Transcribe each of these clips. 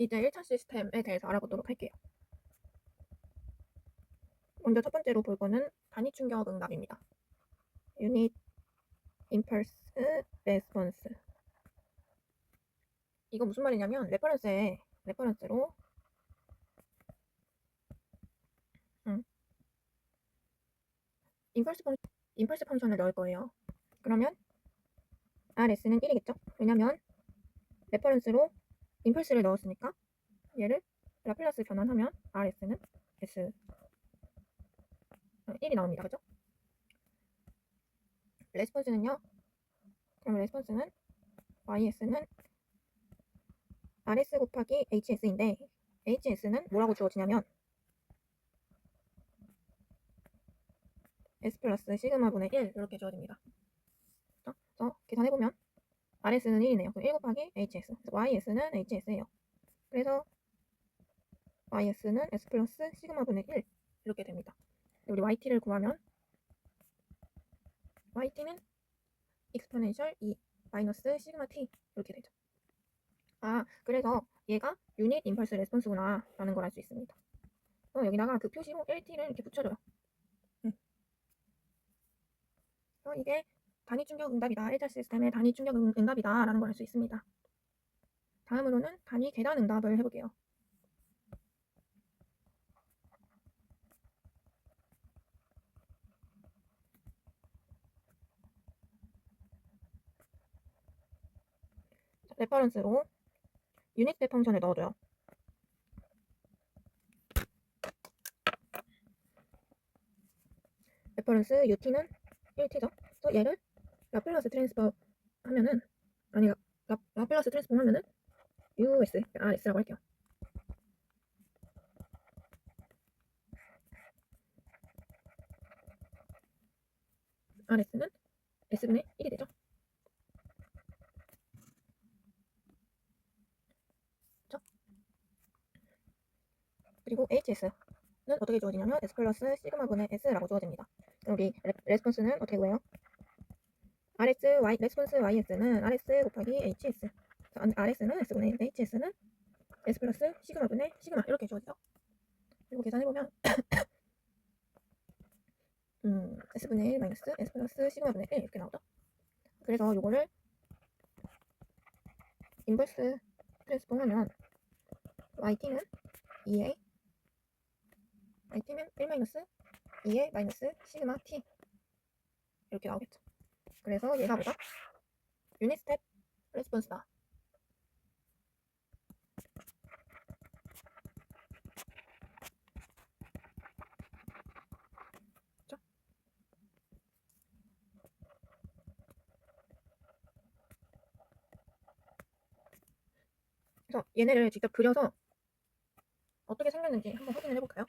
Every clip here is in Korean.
이제 1차 시스템에 대해서 알아보도록 할게요. 먼저 첫 번째로 볼 거는 단위 충격 응답입니다. Unit Impulse Response. 이거 무슨 말이냐면 레퍼런스로 임펄스 펑션을 넣을 거예요. 그러면 RS는 1이겠죠? 왜냐면 레퍼런스로 임펄스를 넣었으니까 얘를 라플라스 변환하면 RS는 S 1이 나옵니다. 그죠? 레스폰스는요. 그럼 레스폰스는 YS는 RS 곱하기 HS인데 HS는 뭐라고 주어지냐면 S 플러스 시그마분의 1 이렇게 주어집니다. 그래서 계산해보면 RS는 1이네요. 그럼 1 곱하기 HS. 그래서 YS는 HS예요. 그래서 YS는 S 플러스 시그마분의 1 이렇게 됩니다. 우리 YT를 구하면 YT는 익스포넨셜 2 마이너스 시그마 T 이렇게 되죠. 그래서 얘가 유닛 임펄스 레스폰스구나 라는 걸 알 수 있습니다. 여기다가 그 표시로 1T를 이렇게 붙여줘요. 그래서 이게 단위 충격 응답이다. 1차 시스템의 단위 충격 응답이다 라는 걸 알 수 있습니다. 다음으로는 단위 계단 응답을 해볼게요. 레퍼런스로 유닛 스텝 펑션을 넣어줘요. 레퍼런스 UT는 1T죠. 그래서 얘를 라플라스 트랜스포 하면은 라플라스 트랜스폼 하면은 US, RS라고 할게요. RS는 S분의 1이 되죠. 그렇죠? 그리고 HS는 어떻게 주어지냐면 S 플러스 시그마분의 S라고 주어집니다. 그럼 우리 레스폰스는 어떻게 구해요? 레스폰스 YS는 RS 곱하기 HS. RS는 S분의 1, HS는 S 플러스 시그마분의 시그마 이렇게 주어지죠. 그리고 계산해보면 S분의 1 마이너스 S 플러스 시그마분의 1 이렇게 나오죠. 그래서 요거를 인버스 트랜스폼 하면 YT는 2A YT는 1 마이너스 2A 마이너스 시그마 T 이렇게 나오겠죠. 그래서 얘가 뭐가? 유닛 스텝 레스폰스다. 그렇죠? 그래서 얘네를 직접 그려서 어떻게 생겼는지 한번 확인을 해볼까요?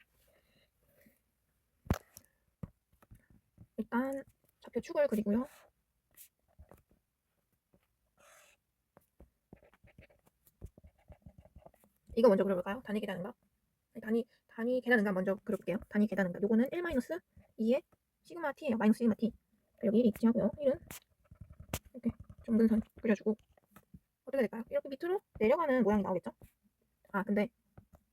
일단 좌표 축을 그리고요. 이거 먼저 그려볼까요? 단위 계단 응답. 단위 계단 응답 먼저 그려볼게요. 단위 계단 응답. 요거는 1 마이너스 2의 시그마 T예요. 마이너스 시그마 T. 여기 1이 있지 하고요. 1은 이렇게 점근선 그려주고 어떻게 될까요? 이렇게 밑으로 내려가는 모양이 나오겠죠? 근데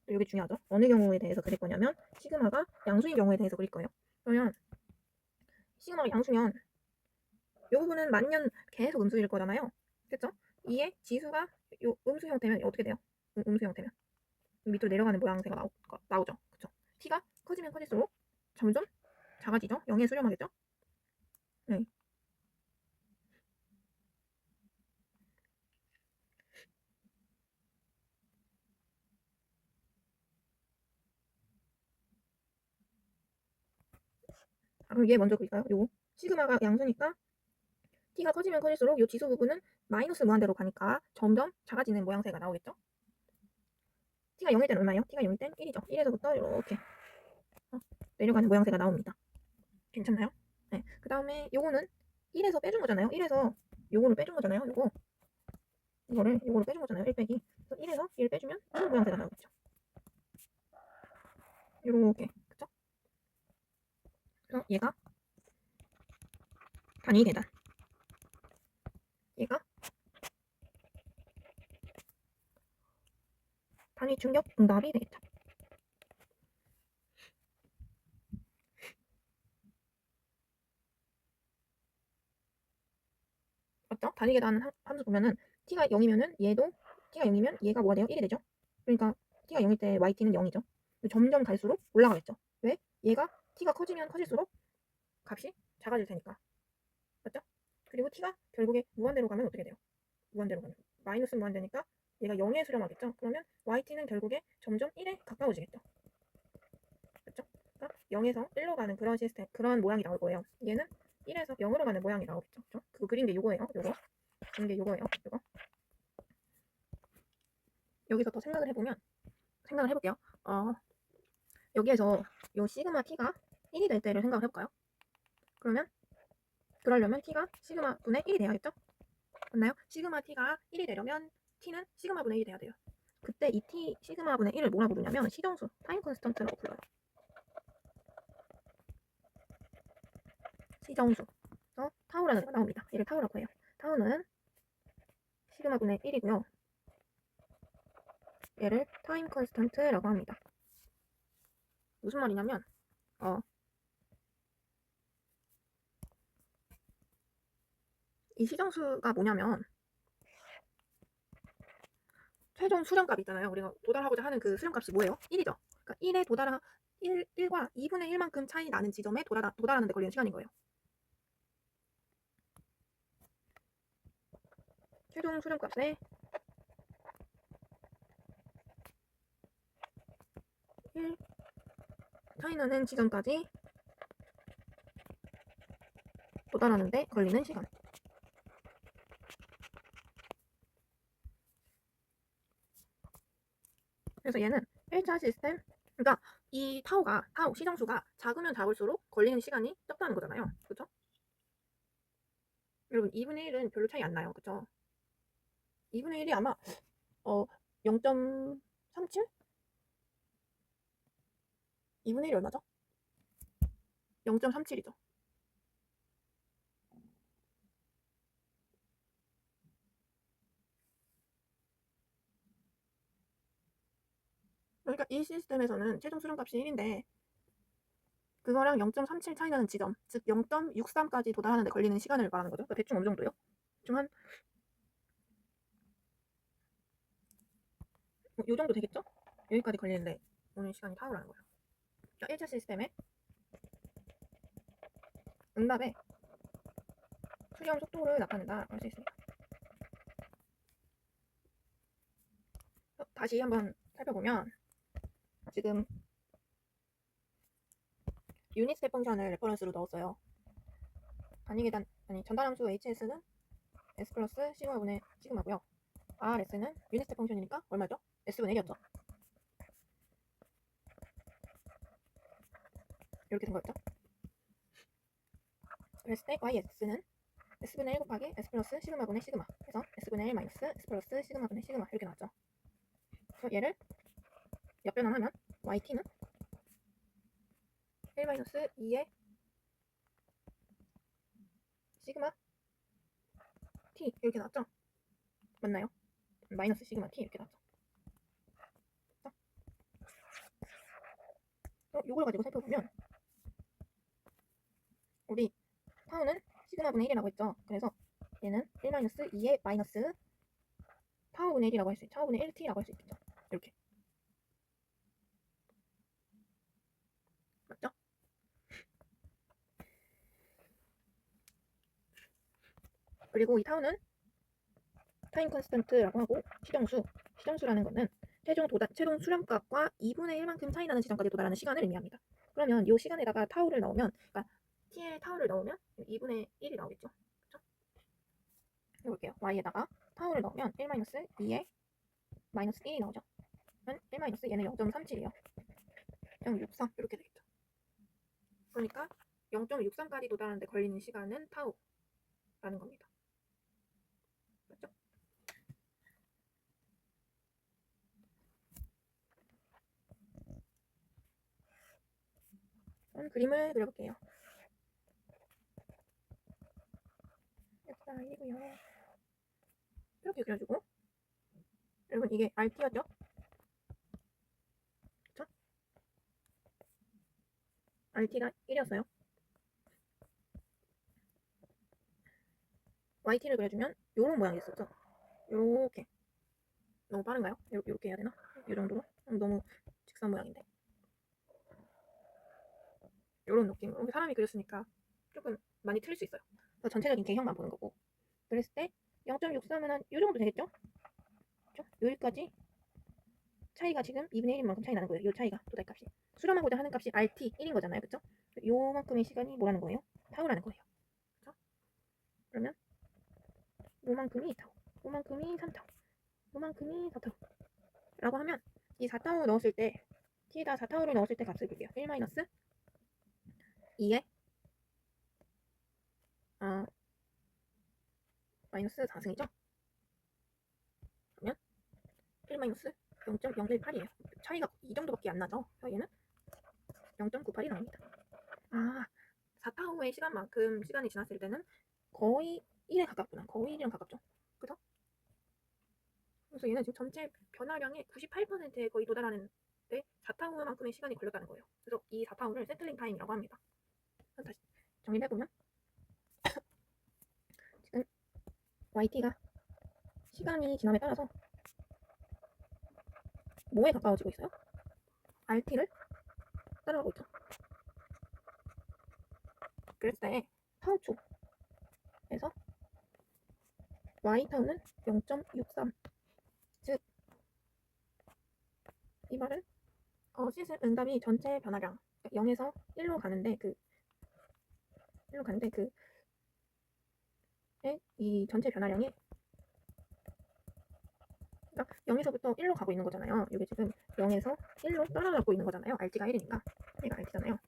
여기 중요하죠. 어느 경우에 대해서 그릴 거냐면 시그마가 양수인 경우에 대해서 그릴 거예요. 그러면 시그마가 양수면 이 부분은 만년 계속 음수일 거잖아요. 그쵸? 2의 지수가 요 음수 형태면 어떻게 돼요? 음수 형태면 밑으로 내려가는 모양새가 나오죠. 그쵸? t가 커지면 커질수록 점점 작아지죠. 0에 수렴하겠죠? 네. 그럼 얘 먼저 그릴까요? 요거 시그마가 양수니까 t가 커지면 커질수록 요 지수 부분은 마이너스 무한대로 가니까 점점 작아지는 모양새가 나오겠죠? t가 0일 땐 얼마예요? t가 0일 땐 1이죠. 1에서부터 이렇게 내려가는 모양새가 나옵니다. 괜찮나요? 네. 그 다음에 요거는 1에서 빼준 거잖아요. 1에서 요거를 빼준 거잖아요. 요거를 빼준 거잖아요. 1 빼기. 그래서 1에서 1 빼주면 이런 모양새가 나오겠죠. 요렇게. 그쵸? 그래서 얘가 단위 계단. 얘가 단위 충격 응답이 되겠죠. 맞죠? 단위 계산 함수 보면은 t가 0이면은 얘도 t가 0이면 얘가 뭐가 돼요? 1이 되죠. 그러니까 t가 0일 때 yt는 0이죠. 점점 갈수록 올라가겠죠. 왜? 얘가 t가 커지면 커질수록 값이 작아질 테니까. 맞죠? 그리고 t가 결국에 무한대로 가면 어떻게 돼요? 무한대로 가면 마이너스 무한대니까 얘가 0에 수렴하겠죠. 그러면 yt는 결국에 점점 1에 가까워지겠죠. 그렇죠? 그러니까 0에서 1로 가는 그런 시스템, 그런 모양이 나올 거예요. 얘는 1에서 0으로 가는 모양이 나오겠죠. 그렇죠? 그거 그린 게 요거예요. 요거. 그린 게 요거예요. 요거. 여기서 더 생각을 해볼게요. 여기에서 요 시그마 t가 1이 될 때를 생각을 해볼까요? 그러려면 t가 시그마 분의 1이 돼야겠죠? 맞나요? 시그마 t가 1이 되려면 t는 시그마 분의 1이 돼야 돼요. 그때 이 t 시그마 분의 1을 뭐라 부르냐면 시정수, 타임 컨스턴트라고 불러요. 시정수. 타우라는 애가 나옵니다. 얘를 타우라고 해요. 타우는 시그마 분의 1이고요. 얘를 타임 컨스턴트라고 합니다. 무슨 말이냐면 이 시정수가 뭐냐면 최종 수렴값 있잖아요. 우리가 도달하고자 하는 그 수렴값이 뭐예요? 1이죠. 그러니까 1에 도달하 1과 2분의 1만큼 차이 나는 지점에 도달하는 데 걸리는 시간인 거예요. 최종 수렴값에 1 차이 나는 지점까지 도달하는 데 걸리는 시간. 그래서 얘는 1차 시스템, 그러니까 이 타우 시정수가 작으면 작을수록 걸리는 시간이 적다는 거잖아요. 그쵸? 여러분 2분의 1은 별로 차이 안 나요. 그쵸? 2분의 1이 아마 0.37? 2분의 1이 얼마죠? 0.37이죠. 그러니까 이 시스템에서는 최종 수렴값이 1인데 그거랑 0.37 차이 나는 지점, 즉 0.63까지 도달하는 데 걸리는 시간을 말하는 거죠. 그러니까 대충 어느 정도요? 대충 한 요 정도 되겠죠? 여기까지 걸리는데 오는 시간이 타오라는 거예요. 1차 시스템의 응답의 수렴 속도를 나타낸다 할 수 있습니다. 다시 한번 살펴보면 지금 유닛 스텝 펑션을 레퍼런스로 넣었어요. 전달함수 hs는 s 플러스 시그마분의 시그마고요. rs는 유닛 스텝 펑션이니까 얼마죠? s분의 1이었죠. 이렇게 된 거였죠. 그랬을 때 yx는 s분의 1 곱하기 s 플러스 시그마분의 시그마 해서 s분의 1 마이너스 s 플러스 시그마분의 시그마 이렇게 나왔죠. 그래서 얘를 역변환하면 yt는 1 마이너스 2의 시그마 t 이렇게 나왔죠. 맞나요? 마이너스 시그마 t 이렇게 나왔죠. 이걸 가지고 살펴보면 우리 타우는 시그마분의 1이라고 했죠. 그래서 얘는 1 마이너스 2의 마이너스 타우분의 1이라고 할 수 있죠. 타우분의 1t라고 할 수 있겠죠. 이렇게. 맞죠? 그리고 이 타우는 타임 컨스턴트라고 하고 시정수라는 거는 최종 수렴값과 2분의 1만큼 차이 나는 지점까지 도달하는 시간을 의미합니다. 그러면 이 시간에다가 타우를 넣으면, 그러니까 t에 타우를 넣으면 2분의 1이 나오겠죠. 그렇죠? 해볼게요. y에다가 타우를 넣으면 1-2에 마이너스 1이 나오죠. 그러면 1- 얘는 0.37이에요. 0.63 이렇게 되겠죠. 그러니까 0.63까지 도달하는 데 걸리는 시간은 타우라는 겁니다. 맞죠? 그럼 그림을 그려볼게요. 여기가 1이고요. 이렇게 그려주고 여러분 이게 RT였죠? RT가 1이었어요. YT를 그려주면 요런 모양이 있었죠. 요렇게. 너무 빠른가요? 요렇게 해야 되나? 이 정도로? 너무 직선 모양인데. 요런 느낌으로 사람이 그렸으니까 조금 많이 틀릴 수 있어요. 그래서 전체적인 개형만 보는 거고. 그랬을 때 0.63은 한 요 정도 되겠죠? 그렇죠? 여기까지 차이가 지금 2분의 1인 만큼 차이 나는 거예요. 요 차이가 도달값이. 수렴하고자 하는 값이 RT 1인 거잖아요. 그쵸? 요만큼의 시간이 뭐라는 거예요? 타우라는 거예요. 그쵸? 그러면 요만큼이 타우, 요만큼이 3타우, 요만큼이 4타우 라고 하면 이 4타우 넣었을 때 t에다 4타우를 넣었을 때 값을 볼게요. 1-2에 마이너스 4승이죠? 그러면 1-0.018이에요. 차이가 이 정도밖에 안 나죠? 얘는 0.98이 나옵니다. 4타우의 시간만큼 시간이 지났을 때는 거의 1에 가깝구나. 거의 1이랑 가깝죠. 그죠? 그래서 얘는 지금 전체 변화량의 98%에 거의 도달하는데 4타우만큼의 시간이 걸렸다는 거예요. 그래서 이 4타우를 세틀링 타임이라고 합니다. 다시 정리를 해보면 지금 YT가 시간이 지남에 따라서 뭐에 가까워지고 있어요? RT를 따라가고 있죠. 그랬을 때 타우초에서 Y타우는 0.63. 즉, 이 말은 시스 응답이 전체 변화량 0에서 1로 가는데 1로 가는데 이 전체 변화량이 그러니까 0에서부터 1로 가고 있는 거잖아요. 이게 지금 0에서 1로 떨어져고 있는 거잖아요. RT가 1이니까 얘가 RT잖아요.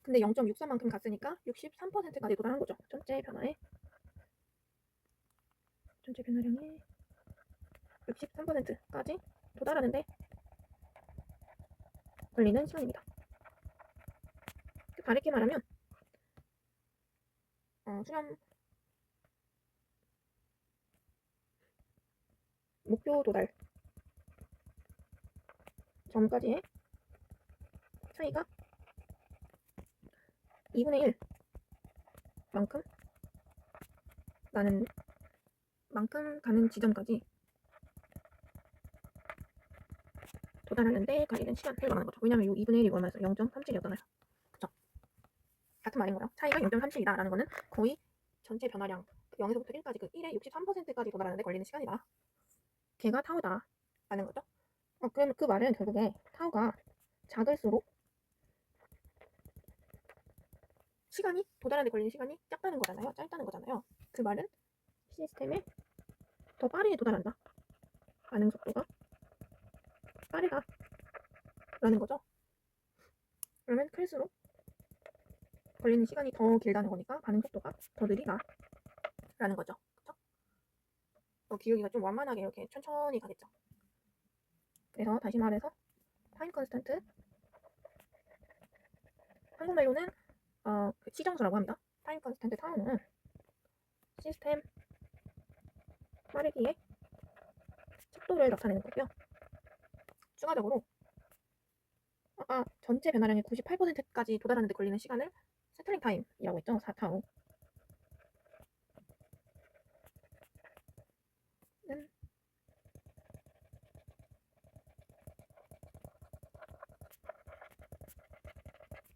근데 0.63만큼 갔으니까 63%까지 도달한 거죠. 전체 변화량의 63%까지 도달하는데 걸리는 시간입니다. 다르게 말하면 수렴 목표 도달 전까지의 차이가 2분의 1만큼 가는 지점까지 도달하는데 걸리는 시간을 말하는 거죠. 왜냐면 이 2분의 1이 얼마였어요? 0.37이었잖아요. 그쵸? 같은 말인 거예요. 차이가 0.37이다라는 거는 거의 전체 변화량 0에서부터 1까지 1의 63%까지 도달하는데 걸리는 시간이다. 걔가 타우다 라는 거죠. 그럼 그 말은 결국에 타우가 작을수록 시간이 도달하는데 걸리는 시간이 작다는 거잖아요. 짧다는 거잖아요. 그 말은 시스템에 더 빠르게 도달한다. 반응 속도가 빠르다 라는 거죠. 그러면 클수록 걸리는 시간이 더 길다는 거니까 반응 속도가 더 느리다 라는 거죠. 그쵸? 기울기가 좀 완만하게 이렇게 천천히 가겠죠. 그래서 다시 말해서 타임 컨스턴트 한국말로는 시정수라고 합니다. 타임 컨스턴트 타우는 시스템 빠르기의 속도를 나타내는 거고요. 추가적으로 전체 변화량의 98%까지 도달하는 데 걸리는 시간을 세틀링 타임이라고 했죠. 4타우. 는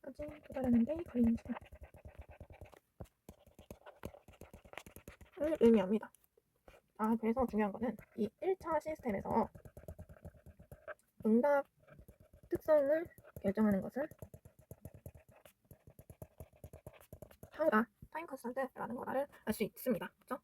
까지 도달하는 데 걸리는 시간을 의미합니다. 그래서 중요한 거는 이 1차 시스템에서 응답 특성을 결정하는 것은 타우다, 타임 컨스턴트라는 거를 알 수 있습니다. 그렇죠?